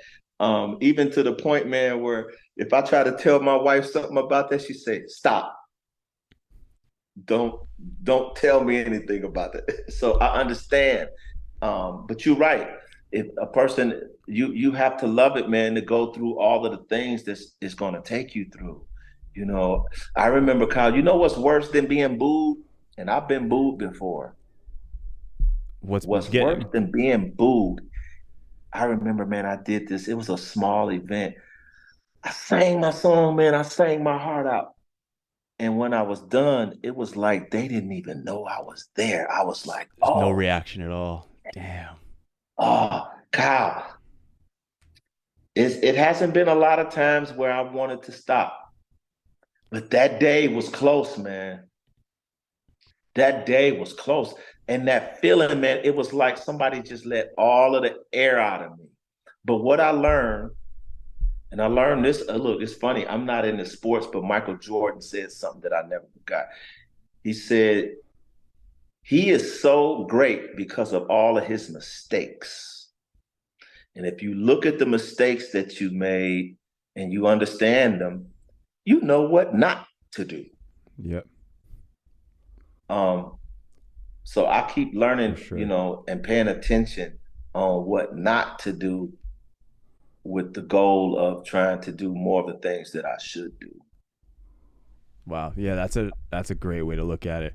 Even to the point, man, where if I try to tell my wife something about that, she say, "Stop! Don't tell me anything about that." So I understand. But you're right. If a person, you have to love it, man, to go through all of the things it's going to take you through. I remember, Kyle, what's worse than being booed? And I've been booed before. What's worse than being booed? I remember, man, I did this. It was a small event. I sang my song, man. I sang my heart out. And when I was done, it was like they didn't even know I was there. I was like, there's no reaction at all. Damn. Oh, Kyle. It hasn't been a lot of times where I wanted to stop. But that day was close, man. That day was close. And that feeling, man, it was like somebody just let all of the air out of me. But what I learned, and I learned this, look, it's funny. I'm not into sports, but Michael Jordan said something that I never forgot. He said, he is so great because of all of his mistakes. And if you look at the mistakes that you made and you understand them, you know what not to do. Yep. So I keep learning, and paying attention on what not to do with the goal of trying to do more of the things that I should do. Wow. Yeah, that's a great way to look at it.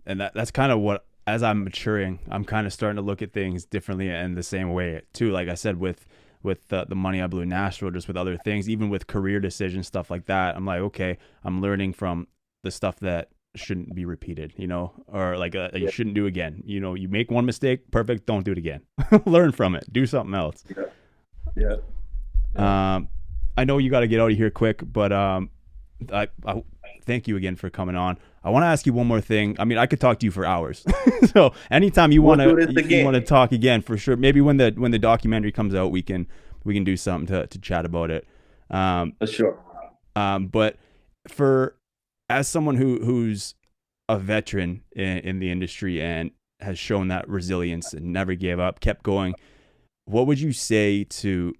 And that's kind of what, as I'm maturing, I'm kind of starting to look at things differently and the same way too. Like I said, with the money I blew in Nashville, just with other things, even with career decisions, stuff like that. I'm like, okay, I'm learning from the stuff that shouldn't be repeated, or like you shouldn't do again. You make one mistake, perfect, don't do it again. Learn from it, do something else. Yeah. I know you got to get out of here quick, but I thank you again for coming on. I want to ask you one more thing. I mean, I could talk to you for hours. So anytime you want to talk again, for sure. Maybe when the documentary comes out, we can do something to chat about it. For sure. But as someone who's a veteran in the industry and has shown that resilience and never gave up, kept going, what would you say to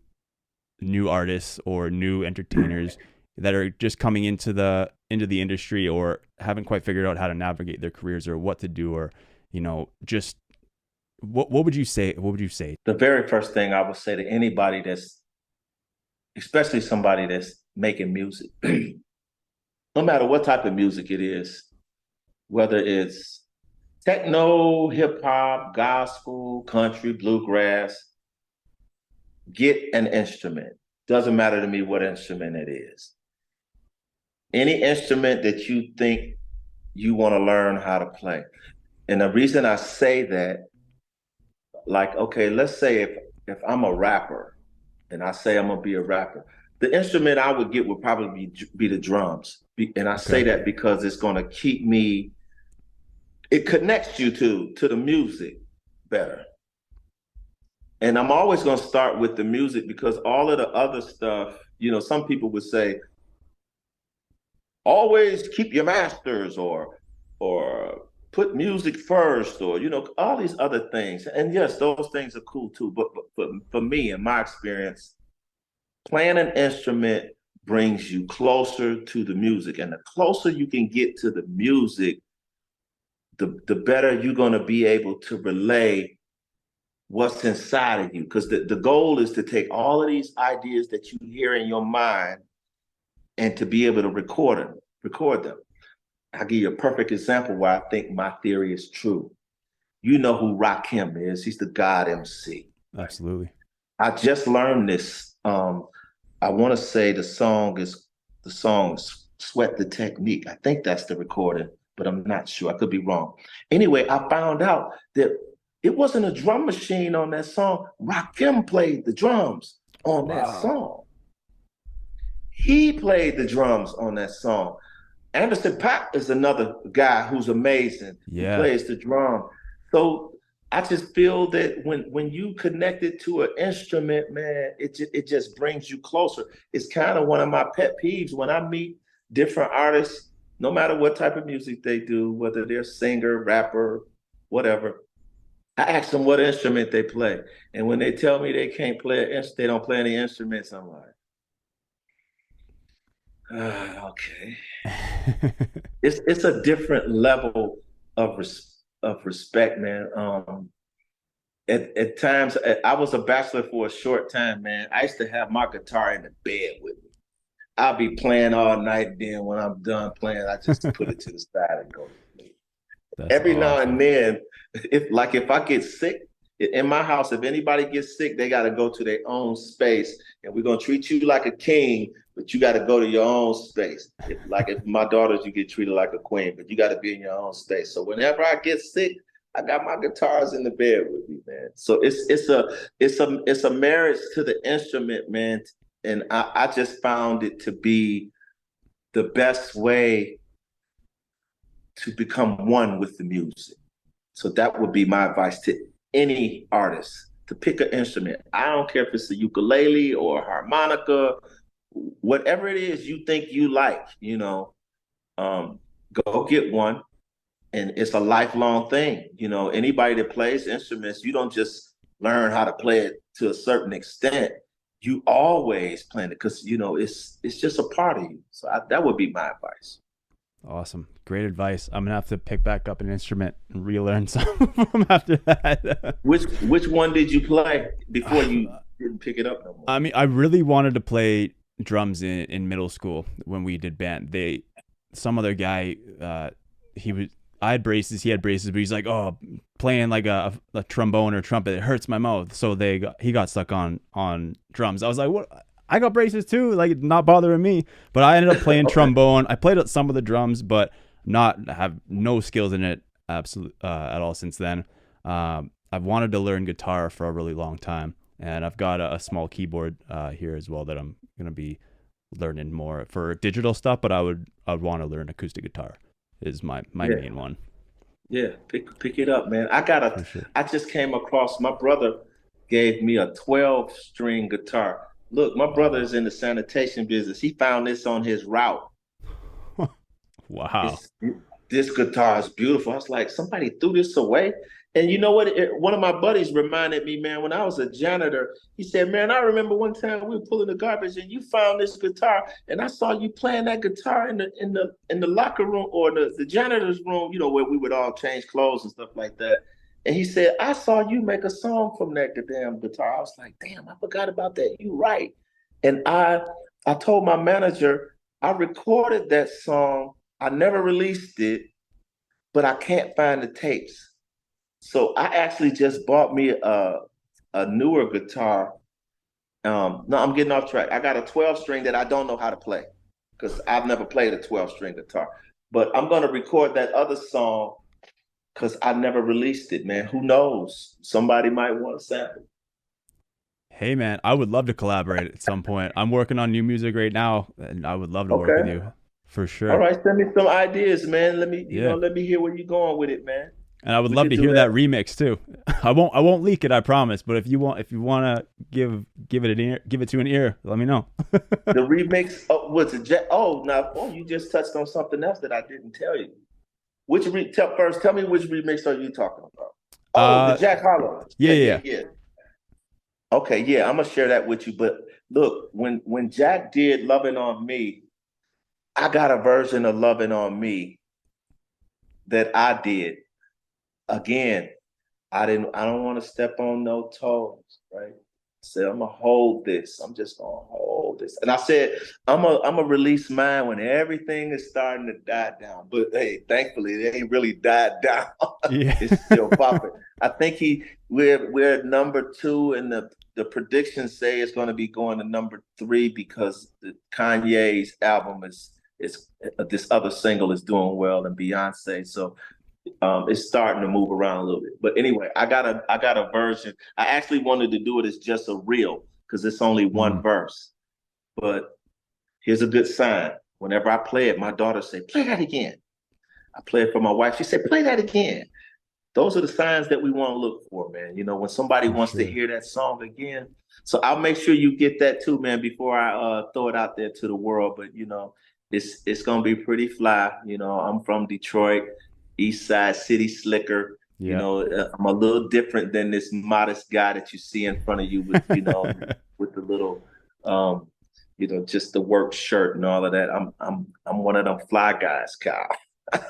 new artists or new entertainers that are just coming into the industry or haven't quite figured out how to navigate their careers or what to do, or just what would you say? What would you say? The very first thing I would say to anybody especially somebody that's making music, no matter what type of music it is, whether it's techno, hip hop, gospel, country, bluegrass, get an instrument. Doesn't matter to me what instrument it is. Any instrument that you think you want to learn how to play. And the reason I say that, like, okay, let's say if I'm a rapper and I say I'm gonna be a rapper, the instrument I would get would probably be the drums. And I say that because it's gonna keep me, it connects you to the music better. And I'm always gonna start with the music because all of the other stuff, some people would say, always keep your masters or put music first, or all these other things. And yes, those things are cool too. But for me, in my experience, playing an instrument brings you closer to the music. And the closer you can get to the music, the better you're gonna be able to relay what's inside of you. Because the goal is to take all of these ideas that you hear in your mind and to be able to record them. I'll give you a perfect example where I think my theory is true. You know who Rakim is. He's the God MC. Absolutely. I just learned this. I want to say the song Sweat the Technique. I think that's the recording, but I'm not sure. I could be wrong. Anyway, I found out that it wasn't a drum machine on that song. Rakim played the drums on that song. He played the drums on that song. Anderson .Paak is another guy who's amazing. Yeah. He plays the drum. So I just feel that when you connect it to an instrument, man, it just brings you closer. It's kind of one of my pet peeves when I meet different artists, no matter what type of music they do, whether they're singer, rapper, whatever. I ask them what instrument they play. And when they tell me they can't play they don't play any instruments, I'm like, okay. It's a different level of respect, man. At times, I was a bachelor for a short time, man. I used to have my guitar in the bed with me. I'll be playing all night. Then when I'm done playing, I just put it to the side and go to sleep. Every now and then, if I get sick in my house, if anybody gets sick, they got to go to their own space, and we're gonna treat you like a king, but you got to go to your own space. If my daughters, you get treated like a queen, but you got to be in your own space. So whenever I get sick, I got my guitars in the bed with me, man. So it's a marriage to the instrument, man. And I just found it to be the best way to become one with the music. So that would be my advice to any artist, to pick an instrument. I don't care if it's a ukulele or a harmonica, whatever it is you think you like, go get one. And it's a lifelong thing. Anybody that plays instruments, you don't just learn how to play it to a certain extent. You always play it because, it's just a part of you. So that would be my advice. Awesome. Great advice. I'm going to have to pick back up an instrument and relearn some of them after that. Which one did you play before you didn't pick it up no more? I mean, I really wanted to play drums in middle school when we did band. Some other guy, I had braces, he had braces, but he's like, oh, playing like a trombone or trumpet, it hurts my mouth. So he got stuck on drums. I was like, what? I got braces too, like not bothering me. But I ended up playing trombone. I played some of the drums, but have no skills in it at all since then. I've wanted to learn guitar for a really long time, and I've got a small keyboard here as well that I'm gonna be learning more for digital stuff. But I would want to learn acoustic guitar. Is my main one. Yeah, pick it up, man. I just came across, my brother gave me a 12-string guitar. Look, my brother is in the sanitation business. He found this on his route. Wow. This guitar is beautiful. I was like, somebody threw this away. And you know what? One of my buddies reminded me, man, when I was a janitor, he said, man, I remember one time we were pulling the garbage and you found this guitar and I saw you playing that guitar in the locker room or the janitor's room, you know, where we would all change clothes and stuff like that. And he said, I saw you make a song from that damn guitar. I was like, damn, I forgot about that. You right. And I told my manager, I recorded that song. I never released it, but I can't find the tapes. So I actually just bought me a newer guitar. No, I'm getting off track. I got a 12-string that I don't know how to play because I've never played a 12-string guitar. But I'm going to record that other song because I never released it, man. Who knows? Somebody might want to sample. Hey, man, I would love to collaborate at some point. I'm working on new music right now, and I would love to work with you for sure. All right, send me some ideas, man. Let me, let me hear where you're going with it, man. And I would love to hear that remix too. I won't leak it, I promise. But if you want to give it to an ear, let me know. The remix, what's it? You just touched on something else that I didn't tell you. Tell me which remix are you talking about? The Jack Harlow. Yeah. Okay, yeah, I'm gonna share that with you. But look, when Jack did "Lovin On Me," I got a version of "Lovin On Me" that I did. Again, I don't want to step on no toes, right? I said, I'm gonna hold this. I'm just gonna hold this. And I said, I'm gonna release mine when everything is starting to die down. But hey, thankfully it ain't really died down. Yeah. It's still popping. I think we're number 2 and the predictions say it's gonna be going to number 3 because Kanye's album is this other single is doing well and Beyonce. So it's starting to move around a little bit. But anyway, I got a version. I actually wanted to do it as just a reel because it's only one verse. But here's a good sign. Whenever I play it, my daughter say, play that again. I play it for my wife. She said, play that again. Those are the signs that we want to look for, man. You know, when somebody wants to hear that song again. So I'll make sure you get that too, man, before I throw it out there to the world. But, you know, it's going to be pretty fly. You know, I'm from Detroit. East Side City Slicker. You know, I'm a little different than this modest guy that you see in front of you with, you know, with the little, you know, just the work shirt and all of that. I'm one of them fly guys, Kyle.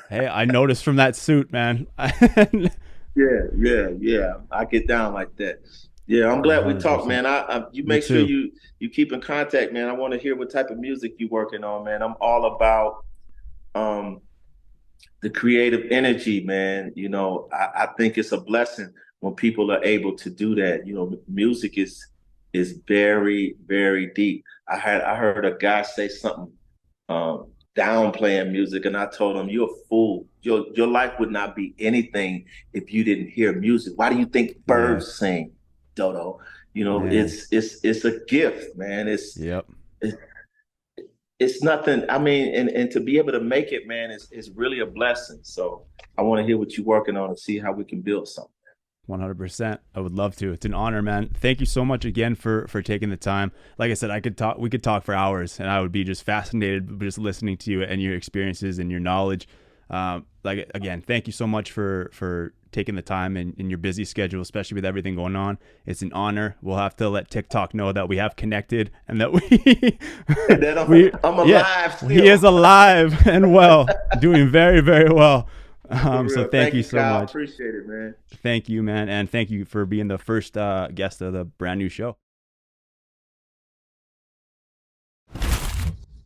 Hey, I noticed from that suit, man. Yeah. I get down like that. Yeah, I'm glad we talked, man. You make sure you keep in contact, man. I want to hear what type of music you're working on, man. I'm all about the creative energy, man. You know, I think it's a blessing when people are able to do that. You know, music is very, very deep. I heard a guy say something downplaying music, and I told him, you're a fool. Your life would not be anything if you didn't hear music. Why do you think birds sing, Dodo? You know, it's a gift, man. It's nothing. I mean, and to be able to make it, man, is really a blessing. So I want to hear what you're working on and see how we can build something. 100%. I would love to. It's an honor, man. Thank you so much again for taking the time. Like I said, we could talk for hours and I would be just fascinated just listening to you and your experiences and your knowledge. Again, thank you so much for taking the time in your busy schedule, especially with everything going on. It's an honor. We'll have to let TikTok know that we have connected and that I'm alive still. He is alive and well, doing very, very well. So thank you so much. Appreciate it, man. Thank you, man. And thank you for being the first guest of the brand new show.